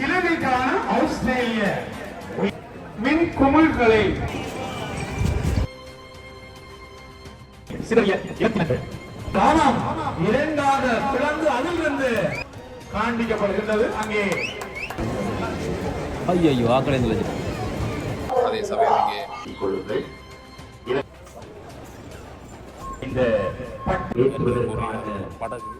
இலங்கைக்கான ஆஸ்திரேலிய மின் குமிழ்களை இரண்டாக பிளந்து அதிலிருந்து காண்பிக்கப்படுகின்றது. அங்கே ஐயோ ஆக்களை அதே சமயம் இங்கே இந்த படகு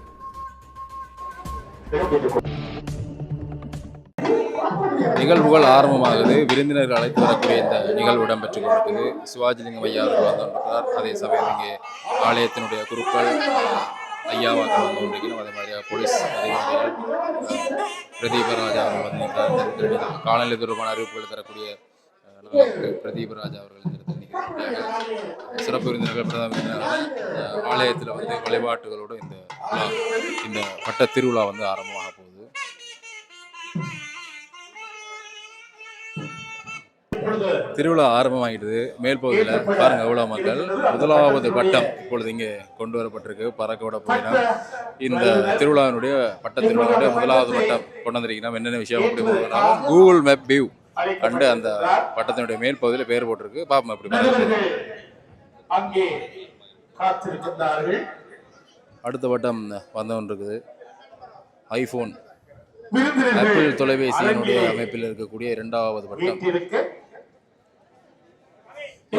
நிகழ்வுகள் ஆரம்பமாகுது. விருந்தினர்கள் அழைத்து வரக்கூடிய இந்த நிகழ்வு இடம்பெற்றுக் கொண்டிருக்குது. சிவாஜிலிங்கம் ஐயா அவர்கள் வந்து கொண்டிருக்கிறார். அதே சமயம் இங்கே ஆலயத்தினுடைய குருக்கள் ஐயாவாக வந்து கொண்டிருக்கணும். அதே மாதிரி போலீஸ் அதிகாரிகள் பிரதீபராஜா அவர்கள் வந்திருக்கிறார். காலநிலை தொடர்பான அறிவிப்புகள் தரக்கூடிய பிரதீபராஜா அவர்கள் சிறப்பு விருந்தினர்கள் பிரதம விருந்தினர்கள் ஆலயத்தில் வந்து வழிபாட்டுகளோடு இந்த பட்ட திருவிழா வந்து ஆரம்பமாக போகுது. திருவிழா ஆரம்பமாகிடுது. மேல் பகுதியில் பாருங்க எவ்வளவு மக்கள். முதலாவது பட்டம் இப்பொழுது இங்கே கொண்டு வரப்பட்டிருக்கு. பறக்க விட போயினா இந்த திருவிழாவினுடைய பட்ட திருவிழாவுடைய முதலாவது பட்டம் கொண்டு வந்திருக்கிறோம். என்னென்ன விஷயம் அப்படி கூகுள் மேப் வியூ கண்டு அந்த பட்டத்தினுடைய மேல் பகுதியில் பேர் போட்டிருக்கு. பாப்போம் எப்படி அடுத்த பட்டம் வந்தவன் இருக்குது. ஐபோன் ஆப்பிள் தொலைபேசியினுடைய அமைப்பில் இருக்கக்கூடிய இரண்டாவது பட்டம்.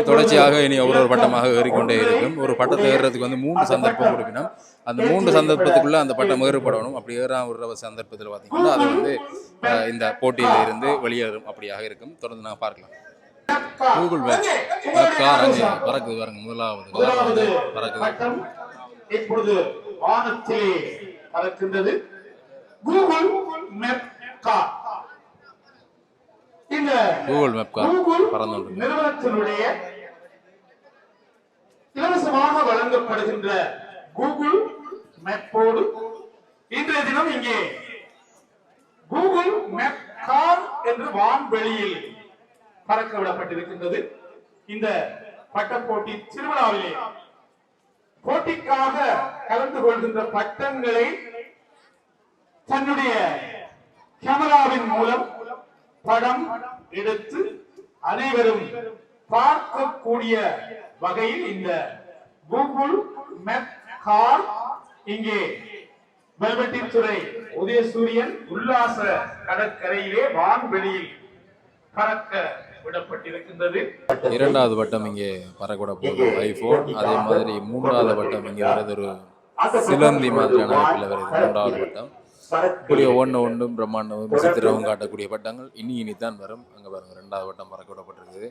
தொடர்ச்சியாக இனி ஒரு பட்டமாக ஏறிக்கொண்டே இருக்கும். ஒரு பட்டத்தை ஏறுறதுக்கு வந்து 3 சந்தர்ப்பம் கொடுக்கணும். அந்த 3 சந்தர்ப்பத்துக்குள்ள அந்த பட்டம் ஏறுபடணும். அப்படி விடுற சந்தர்ப்பத்தில் பார்த்தீங்கன்னா அது வந்து இந்த போட்டியில இருந்து வெளியேறும் அப்படியாக இருக்கும். தொடர்ந்து நான் பார்க்கலாம். கூகுள் மேப் கார் அங்கே பறக்குது பாருங்க. முதலாவது பறக்குது. இப்பொழுது வானத்திலே பறக்கின்றது கூகுள் மேப் கார். இந்த கூகுள் மேப் கார் பறந்து நிறுவனத்தினுடைய இலவசமாக வழங்கப்படுகின்ற கூகுள் மேப்போடு இன்றைய தினம் இங்கே கூகுள் மேப் கார் என்று வான்வெளியில் பறக்க விடப்பட்டிருக்கின்றது. இந்த பட்டப்போட்டி திருவிழாவிலே போட்டிக்காக கலந்து கொள்கின்ற பட்டங்களை தன்னுடைய கேமராவின் மூலம் படம் எடுத்து அனைவரும் பார்க்கக்கூடிய வகையில் இந்த கூகுள் மேப் கார் இங்கே வெல்வெட்டித்துறை உதயசூரியன் உல்லாச கடற்கரையிலே வான்வெளியில் பறக்க விடப்பட்டிருக்கின்றது. இரண்டாவது வட்டம் இங்கே பறக்க போகுது ஐபோன். அதே மாதிரி மூன்றாவது வட்டம் இங்கே வருது ஒரு சிலந்தி மாதிரியான அமைப்பில் வருது. மூன்றாவது வட்டம் இப்படி ஒன்றும் பிரம்மாண்டமும் விசித்திரமும் காட்டக்கூடிய பட்டங்கள் இனிதான் வரும். அங்கே பாருங்க ரெண்டாவது வட்டம் பறக்க விடப்பட்டிருக்குது.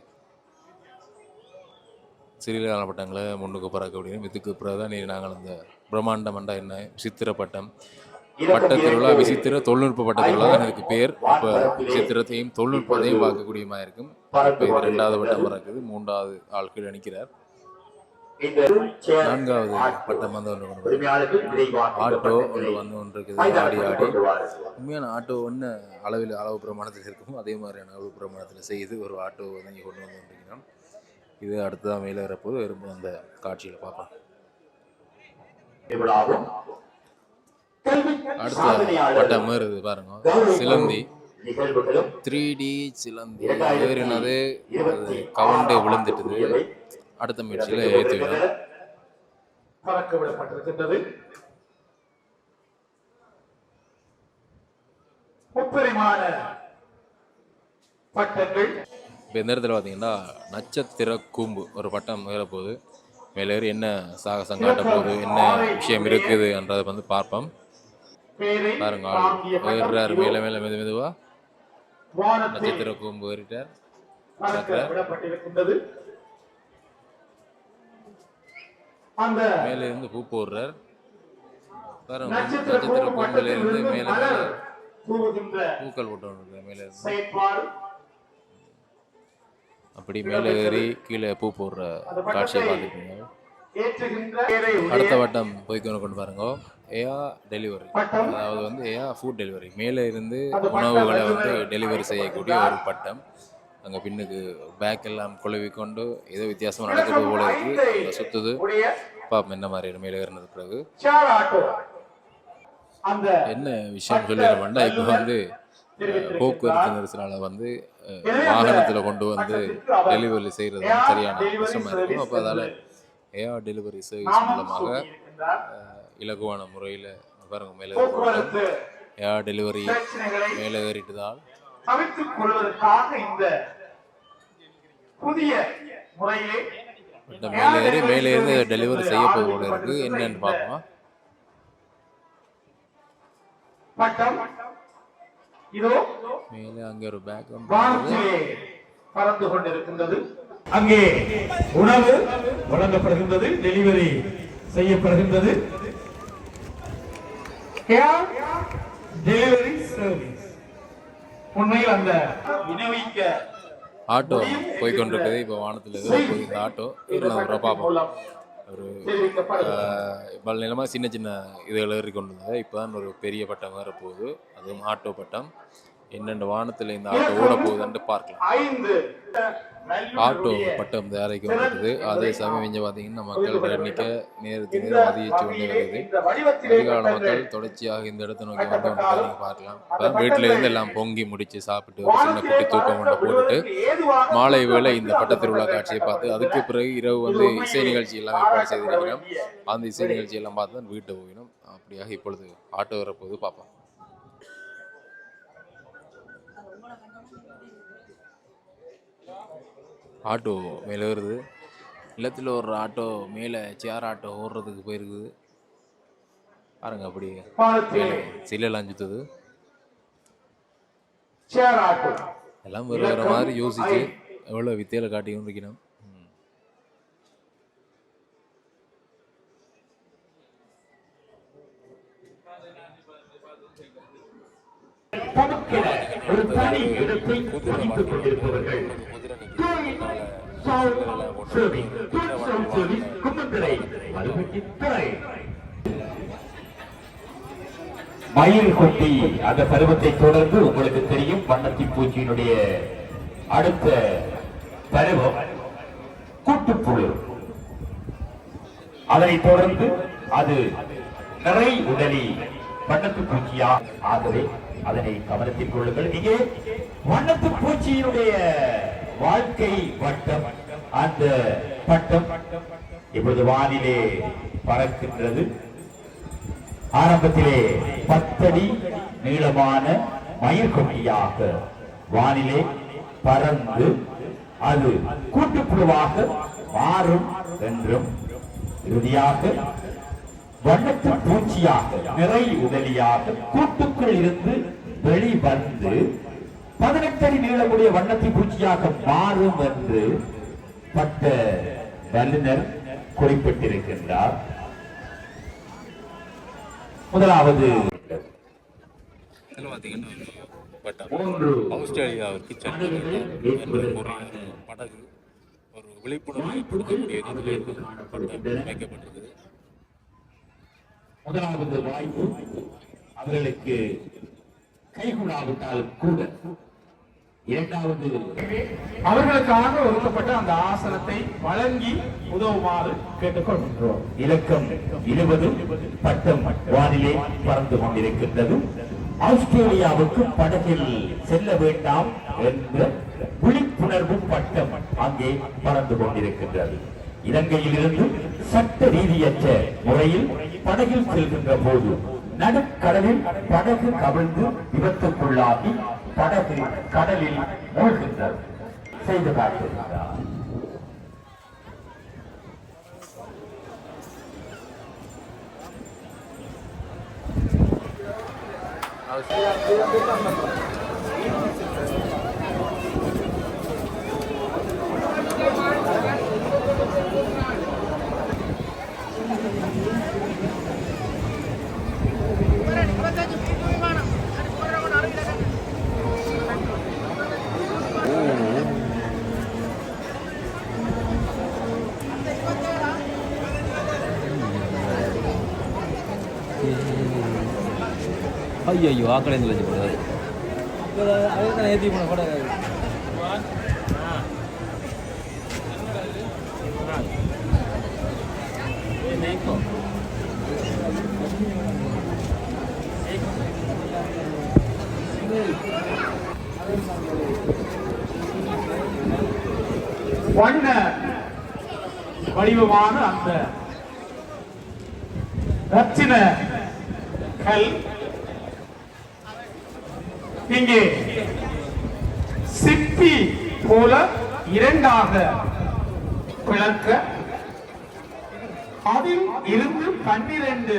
சிறியகால பட்டங்களை முன்னுக்கு பறக்க முடியும். இதுக்கு பிறகுதான் நாங்கள் அந்த பிரம்மாண்டம் அண்டா என்ன விசித்திர பட்டம் பட்ட திருவிழா விசித்திர தொழில்நுட்ப பட்ட திருவிழா தான் இதுக்கு பேர். இப்போ விசித்திரத்தையும் தொழில்நுட்பத்தையும் பார்க்கக்கூடியமா இருக்கும். இப்போ இது ரெண்டாவது பட்டம் பறக்குது. மூன்றாவது ஆள் கீழே நிற்கிறார். நான்காவது பட்டம் வந்து ஆட்டோ ஒன்று வந்து ஒன்று இருக்குது. ஆடி உண்மையான ஆட்டோ ஒன்று அளவு பிரமாணத்தில் இருக்கும். அதே மாதிரியான அளவு பிரமாணத்தில் செய்து ஒரு ஆட்டோ வந்து இங்கே கொண்டு வந்து கொண்டிருக்கிறோம். இது அடுத்ததான் மேலே வரப்போது வரும்போது அந்த காட்சியில் பார்ப்போம். அடுத்த பட்டம் ஏறுது பாருங்க. சிலந்தி 3D சிலந்தி ஏறினது கவுண்டு விழுந்துட்டுது. அடுத்த முயற்சியில் ஏற்றி பறக்க விடப்பட்டிருக்கின்றது. முப்பரிமாண பட்டங்கள். இப்போ இந்த இடத்துல பார்த்தீங்கன்னா நட்சத்திர கூம்பு ஒரு பட்டம் ஏறப்போகுது. மேலே ஏறி என்ன சாகசம் காட்ட போகுது, என்ன விஷயம் இருக்குது என்றதை வந்து பார்ப்போம். பாருங்க ஏறுறாரு மேலே மேலே மெதுவா நட்சத்திர கூம்பு ஏறிட்டார். மேல இருந்து பூ போடுறார் பாருங்க. நட்சத்திர கூம்புல இருந்து மேல பூக்கள் போட்டு மேல இருந்து அப்படி மேலே ஏறி கீழே பூ போடுற காட்சியை பார்த்துருக்கீங்க. அடுத்த வட்டம் கொண்டு பாருங்க. ஏஆ டெலிவரி, அதாவது வந்து ஏஆ ஃபுட் டெலிவரி. மேலே இருந்து உணவுகளை வந்து டெலிவரி செய்யக்கூடிய ஒரு பட்டம். அங்கே பின்னுக்கு பேக் எல்லாம் குழவி கொண்டு ஏதோ வித்தியாசமாக நடக்கிறது போல இருக்குது. அங்கே சுற்றுது. பாப்போம் என்ன மாதிரி மேலே ஏறினது பிறகு என்ன விஷயம் சொல்லிடுறோம்னா, இப்போ வந்து போக்குவரத்து நெரிசலால வந்து வாகனத்தில் கொண்டு வந்து டெலிவரி செய்கிறது சரியான கஷ்டமாக இருக்கும். அப்போ அதால் ஏஆர் டெலிவரி சர்வீஸ் மூலமாக இலகுவான முறையில் பாருங்க மேலே ஏஆர் டெலிவரி மேலே ஏறிட்டு தான் தவிர்த்துக் கொள்வதற்காக இந்த புதிய முறையை மேலே இருந்து டெலிவரி செய்ய போல இருக்கு. என்னன்னு பார்ப்போம். பட்டம் இதோ மேலே அங்கே ஒரு பேக் பறந்து கொண்டிருக்கின்றது. அங்கே உணவு வழங்கப்படுகின்றது, டெலிவரி செய்யப்படுகின்றது. டெலிவரி சர்வீஸ் உண்மையில் அந்த விநியோகிக்க ஆட்டோ போய்கொண்டிருக்குது. இப்போ வானத்தில் போய் இந்த ஆட்டோ பார்ப்போம். ஒரு நிலமாக சின்ன சின்ன இதுகள் ஏறி கொண்டு இருந்தது. இப்போ தான் ஒரு பெரிய பட்டம் வேற போகுது, அதுவும் ஆட்டோ பட்டம். என்னென்ன வானத்தில் இந்த ஆட்டோ ஓட போகுதுன்னு பார்க்கலாம். ஆட்டோ பட்டம் தயாரிக்க வந்துருக்குது. அதே சமயம் இங்கே பார்த்தீங்கன்னா மக்கள் எண்ணிக்கை நேரத்துக்கு நேரம் அதிகரித்து கொண்டு வருது. அதிகால மக்கள் தொடர்ச்சியாக இந்த இடத்தை நோக்கி வந்து நீங்கள் பார்க்கலாம். இப்போ வீட்டில இருந்து எல்லாம் பொங்கி முடிச்சு சாப்பிட்டு ஒரு சின்ன குட்டி தூக்கம் கொண்டு போட்டுட்டு மாலை வேளை இந்த பட்டத்திருவிழா காட்சியை பார்த்து அதுக்கு பிறகு இரவு வந்து இசை நிகழ்ச்சி எல்லாம் ஏற்பாடு செய்திருக்கிறோம். அந்த இசை நிகழ்ச்சி எல்லாம் பார்த்து தான் வீட்டை போயிடும். அப்படியாக இப்பொழுது ஆட்டோ வரப்போது பார்ப்போம். ஆட்டோ மேலே வருது. இல்லத்தில் ஒரு ஆட்டோ மேலே சேர் ஆட்டோ ஓடுறதுக்கு போயிருக்குது பாருங்க. அப்படி மேலே சிலையெல்லாம் சுத்துது. எல்லாம் வேறு வேறு மாதிரி யோசிச்சு எவ்வளோ வித்தையில காட்டியும் இருக்கணும். ஒரு தனி இடத்தை பிடித்துக் கொண்டிருப்பவர்கள் மயில் கொட்டி அந்த பருவத்தை தொடர்ந்து உங்களுக்கு தெரியும் வண்ணத்தி பூச்சியினுடைய அடுத்த பருவம் கூட்டுப்புழு. அதனை தொடர்ந்து அது நிறை உடலி வண்ணத்து பூச்சியா. ஆகவே அதனை கவனத்தில் கொள்ளுங்கள். இங்கே வண்ணத்து பூச்சியினுடைய வாழ்க்கை வட்டம், அந்த பட்டம் இப்பொழுது வானிலே பறக்கின்றது. ஆரம்பத்திலே 10 அடி நீளமான மயிர்கொட்டியாக வானிலே பறந்து அது கூட்டுப்புழுவாக மாறும் என்றும் இறுதியாக வண்ணத்து பூச்சியாக நிறை உடலியாக கூட்டுக்குள் இருந்து வெளிவந்து 18 அடி நீளமுடைய வண்ணத்தி பூச்சியாக மாறும் என்று பட்ட வல்லுநர் குறிப்பிட்டிருக்கின்றார். முதலாவது ஆஸ்திரேலியாவிற்கு படகு ஒரு விழிப்புணர்வு வைக்கப்பட்டிருக்குது. முதலாவது வாய்ப்பு அவர்களுக்கு கைகூடாவிட்டால் கூட இரண்டாவது அவர்களுக்காக ஒதுக்கப்பட்ட அந்த ஆசனத்தை வழங்கி உதவுமாறு கேட்டுக்கொள்கின்றோம். இலக்கம் 20 பட்டம் வானிலே பறந்து கொண்டிருக்கின்றது. ஆஸ்திரேலியாவுக்கு படகில் செல்ல வேண்டாம் என்ற விழிப்புணர்வு பட்டம் அங்கே பறந்து கொண்டிருக்கின்றது. இலங்கையிலிருந்து சட்ட ரீதியற்ற முறையில் படகில் செல்கின்ற போது நடுக்கடலில் படகு கவிழ்ந்து விபத்துக்குள்ளாகி படகு கடலில் மூழ்கின்றது. செய்து காட்டுகின்றார். ஐயோ ஆக்கடைந்து போடாது. அதுதான் ஏற்றி போன கூட வண்ண வடிவமான அந்த ரத்தின கல் இங்கே சிப்பி போல இரண்டாக பிளக்க அதில் இருந்து 12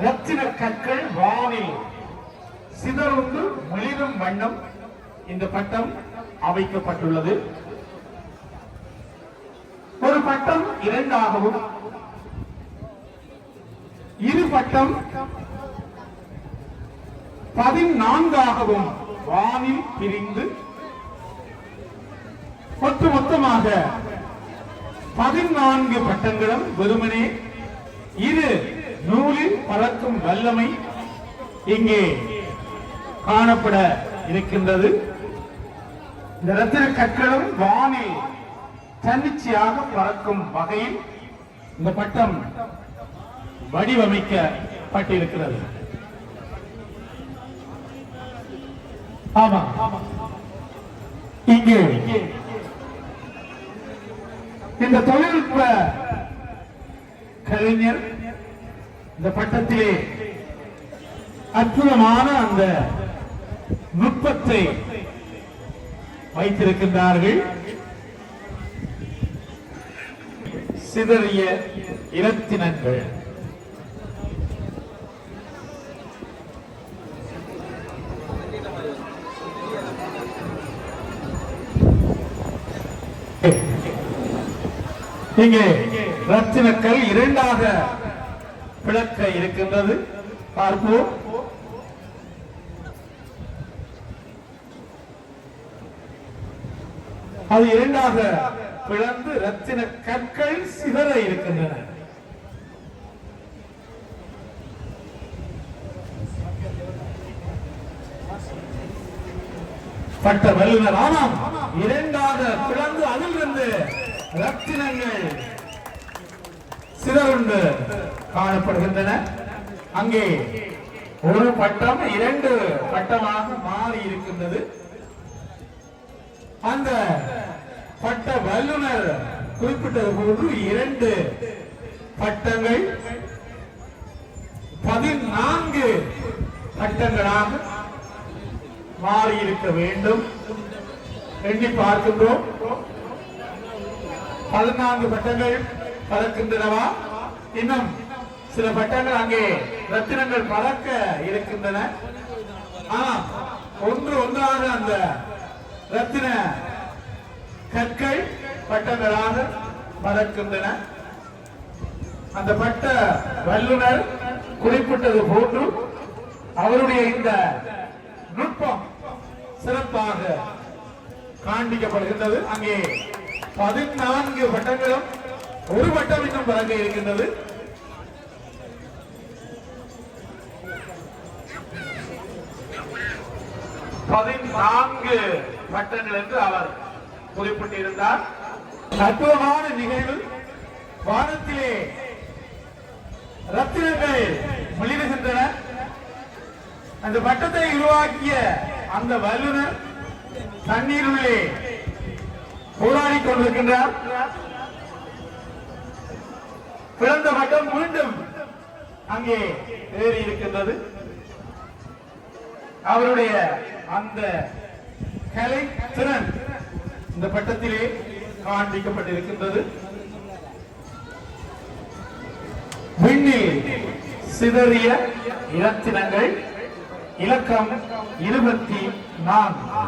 ரத்தின கற்கள் வானில் சிதறுண்டு மிளிரும் வண்ணம் இந்த பட்டம் அமைக்கப்பட்டுள்ளது. ஒரு பட்டம் இரண்டாகவும் இரு பட்டம் 14ஆகவும் வானில் பிரிந்து ஒட்டுமொத்தமாக 14 பட்டங்களும் வெறுமனே இரு நூலில் பறக்கும் வல்லமை இங்கே காணப்பட இருக்கின்றது. இந்த ரத்தின கற்களும் வானில் தன்னிச்சையாக பறக்கும் வகையில் இந்த பட்டம் வடிவமைக்கப்பட்டிருக்கிறது. ஆமா, இங்கே இந்த தொழில்நுட்ப கலைஞர் இந்த பட்டத்திலே அற்புதமான அந்த நுட்பத்தை வைத்திருக்கின்றார்கள். சிதறிய இரத்தினங்கள் இங்கே ரத்தினக்கல் இரண்டாக பிளக்க இருக்கின்றது. பார்ப்போம். அது இரண்டாக பிளந்து ரத்தின கற்கள் சிதற இருக்கின்றன. பட்ட வல்லுநர் ஆமாம், இரண்டாக பிளந்து அதிலிருந்து ரத்தினங்கள் சிதறுண்டு காணப்படுகின்றன. அங்கே ஒரு பட்டம் 2 பட்டமாக மாறி இருக்கின்றது. அந்த பட்ட வல்லுநர் குறிப்பிட்டது போன்று 2 பட்டங்கள் 14 பட்டங்களாக மாறி இருக்க வேண்டும். எண்ணி பார்க்கின்றோம். 14 பட்டங்கள் பறக்கின்றனவா? இன்னும் சில பட்டங்கள் அங்கே ரத்தினங்கள் பறக்க இருக்கின்றன. ஒன்று ஒன்றாக அந்த ரத்தின கற்கள் பட்டங்களாக பறக்கின்றன. அந்த பட்ட வல்லுநர் குறிப்பிட்டது போன்று அவருடைய இந்த நுட்பம் சிறப்பாக காண்பிக்கப்படுகின்றது. அங்கே 14 பட்டங்களும் ஒரு பட்டம் இன்னும் பறக்க இருக்கின்றது. பதினான்கு பட்டங்கள் என்று அவர் குறிப்பிட்டிருந்தார். அற்புதமான நிகழ்வு. வானத்திலே ரத்தினங்கள் மிளிருகின்றன. அந்த பட்டத்தை உருவாக்கிய அந்த வல்லுநர் தண்ணீருள்ளே போராடி கொண்டிருக்கின்றார். பிறந்த பட்டம் மீண்டும் அங்கே ஏறி இருக்கின்றது. அவருடைய அந்த கலை திறன் இந்த பட்டத்திலே காண்பிக்கப்பட்டிருக்கின்றது. விண்ணில் சிதறிய இரத்தினங்கள் இலக்கம் 24.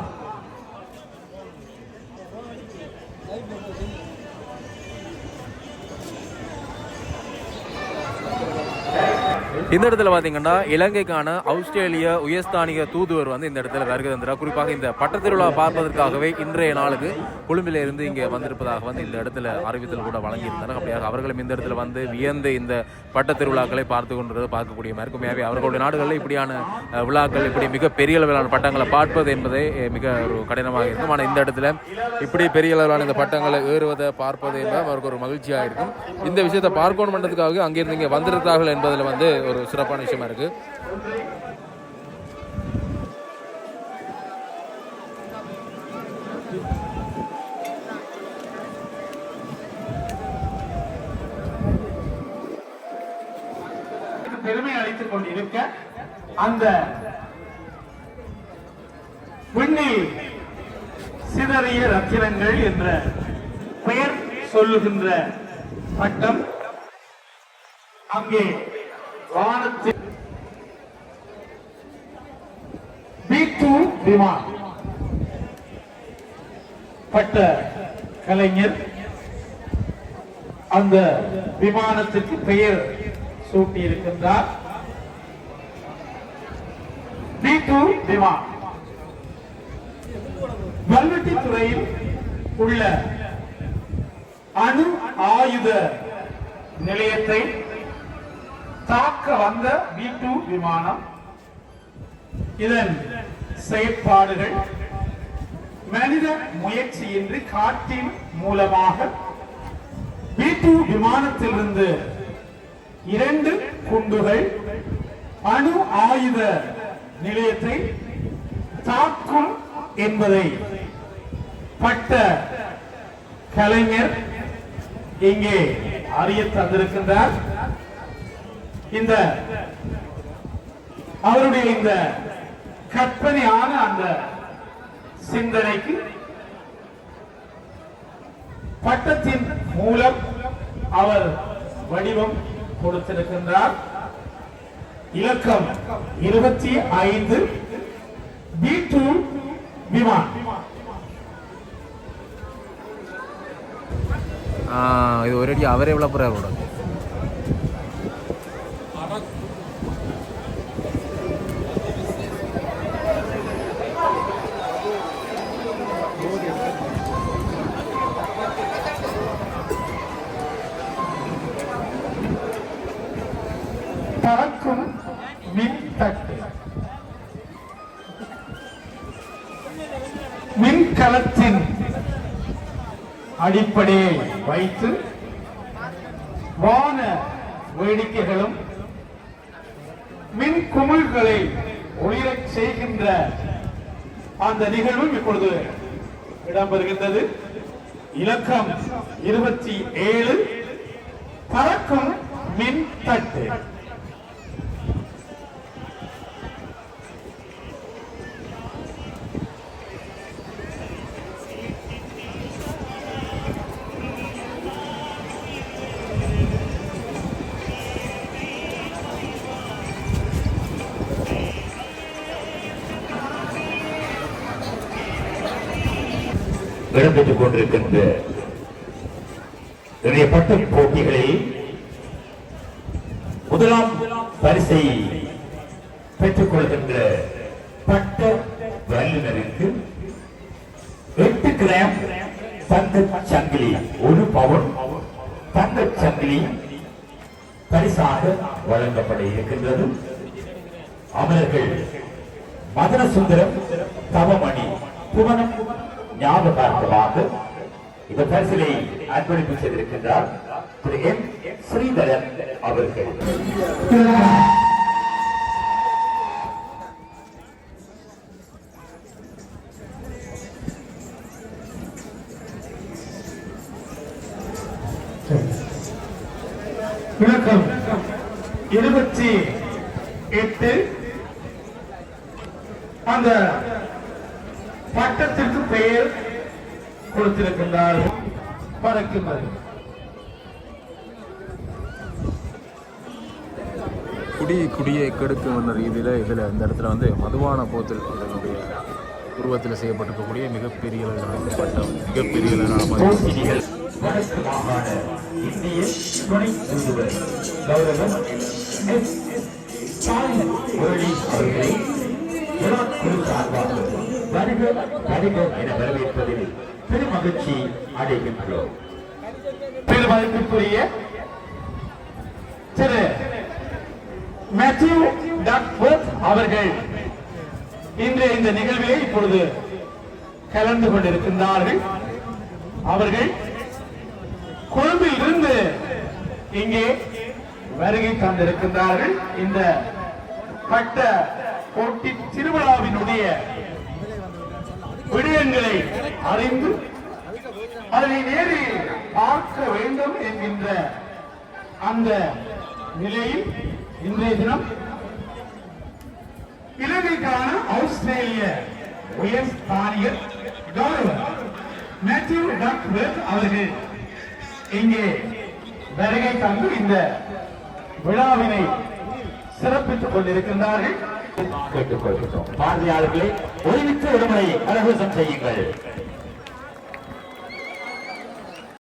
இந்த இடத்துல பார்த்தீங்கன்னா இலங்கைக்கான ஆஸ்திரேலிய உயர்ஸ்தானிக தூதுவர் வந்து இந்த இடத்துல வருகை தந்திருக்கிறார். குறிப்பாக இந்த பட்டத்திருவிழா பார்ப்பதற்காகவே இன்றைய நாளுக்கு கொழும்பில இருந்து இங்கே வந்திருப்பதாக வந்து இந்த இடத்துல அறிவித்தல் கூட வழங்கியிருந்தார். அப்படியாக அவர்களும் இந்த இடத்துல வந்து வியந்து இந்த பட்டத்திருவிழாக்களை பார்த்து கொண்டிருந்தது பார்க்கக்கூடிய மேற்குமையாகவே அவர்களுடைய நாடுகளில் இப்படியான விழாக்கள் இப்படி மிக பெரிய அளவிலான பட்டங்களை பார்ப்பது என்பதே மிக ஒரு கடினமாக இருக்கும். ஆனால் இந்த இடத்துல இப்படி பெரிய அளவிலான இந்த பட்டங்களை ஏறுவதை பார்ப்பது என்பது அவருக்கு ஒரு மகிழ்ச்சியாக இருக்கும். இந்த விஷயத்தை பார்க்கணும் பண்ணுறதுக்காக அங்கிருந்து இங்கே வந்திருக்கிறார்கள் என்பதில் வந்து ஒரு சிறப்பான விஷயமா இருக்கு. பெருமை அளித்துக் கொண்டிருக்க அந்த விண்ணில் சிதறிய ரத்தினங்கள் என்ற பெயர் சொல்லுகின்ற பட்டம் அங்கே வானத்தில் B2 விமான் பட்ட கலைஞர் அந்த விமானத்திற்கு பெயர் சூட்டி இருக்கின்றார். B2 விமான் வல்வெட்டி துறையில் உள்ள அணு ஆயுத நிலையத்தை தாக்க வந்த B2 விமானம். இதன் செயற்பாடுகள் மனித முயற்சியின்றி காற்றின் மூலமாக B2 விமானத்திலிருந்து 2 குண்டுகள் அணு ஆயுத நிலையத்தை தாக்கும் என்பதை பட்ட கலைஞர் இங்கே அறிய தந்திருக்கின்றார். இந்த அவருடைய இந்த கற்பனையான அந்த சிந்தனைக்கு பட்டத்தின் மூலம் அவர் வடிவம் கொடுத்திருக்கின்றார். இலக்கம் 25 B2 விமான். இது ஒரேடி அவரே எவ்வளோ போகிறார். பறக்கும் மின்தட்டு மின்கலத்தின் அடிப்படையை வைத்து வான வேடிக்கைகளும் மின் குமிழ்களை ஒளிரச் செய்கின்ற அந்த நிகழ்வும் இப்பொழுது இடம்பெறுகின்றது. இலக்கம் 27 பறக்கும் மின் தட்டு. இடம்பெற்றுக் கொண்டிருக்கின்ற நிறைய பட்ட போட்டிகளில் முதலாம் பரிசை பெற்றுக் கொள்கின்ற பட்ட வல்லுநருக்கு 8 கிராம் தங்கச் சங்கிலி 1 பவுன் தங்கச் சங்கிலி பரிசாக வழங்கப்பட இருக்கின்றது. அமரர்கள் மதனசுந்தரம் தவமணி புவனம் ஞாபகார்த்தமாக இந்த பரிசிலை அர்ப்பணிப்பு செய்திருக்கின்றார் திரு எம் ஸ்ரீதரன் அவர்கள். இலக்கம் 28 அந்த பட்டத்திற்கு பெயர் கொடுத்திருக்கின்றார்கள். பறக்குமாறு குடியை கெடுக்கும் என்ற ரீதியில் இதில் இந்த இடத்துல வந்து மதுவான போத்தல் இதனுடைய உருவத்தில் செய்யப்பட்டிருக்கக்கூடிய மிகப்பெரிய பட்டம் மிகப்பெரிய வடக்கு மாகாண இந்திய துணை தூதுவர் கௌரவம் எஸ் அவர்களை குழு சார்பாக வருக வருக என வரவேற்பதில் பெருமகிழ்ச்சி அடைகின்றோம். பெருமதிப்பிற்குரிய திரு மேத்யூ டக்வர்த் அவர்கள் இன்றைய இந்த நிகழ்விலே இப்பொழுது கலந்து கொண்டிருக்கின்றார்கள். அவர்கள் கொழும்பில் இருந்து இங்கே வருகை தந்திருக்கின்றார்கள். இந்த பட்ட போட்டி திருவிழாவினுடைய விடயங்களை அறிந்து அதனை நேரில் பார்க்க வேண்டும் என்கின்ற அந்த நிலையில் இன்றைய தினம் இலங்கைக்கான ஆஸ்திரேலிய உயர்ஸ்தானியர் கௌரவர் மேத்யூ டக்வர்த் அவர்கள் இங்கே வருகை தந்து இந்த விழாவினை சிறப்பித்துக் கொண்டிருக்கின்றார்கள். கேட்டுக்கொள்கிறோம். பார்வையாளர்களை ஒருமித்து ஒருமுறை கரகோஷம் செய்யுங்கள்.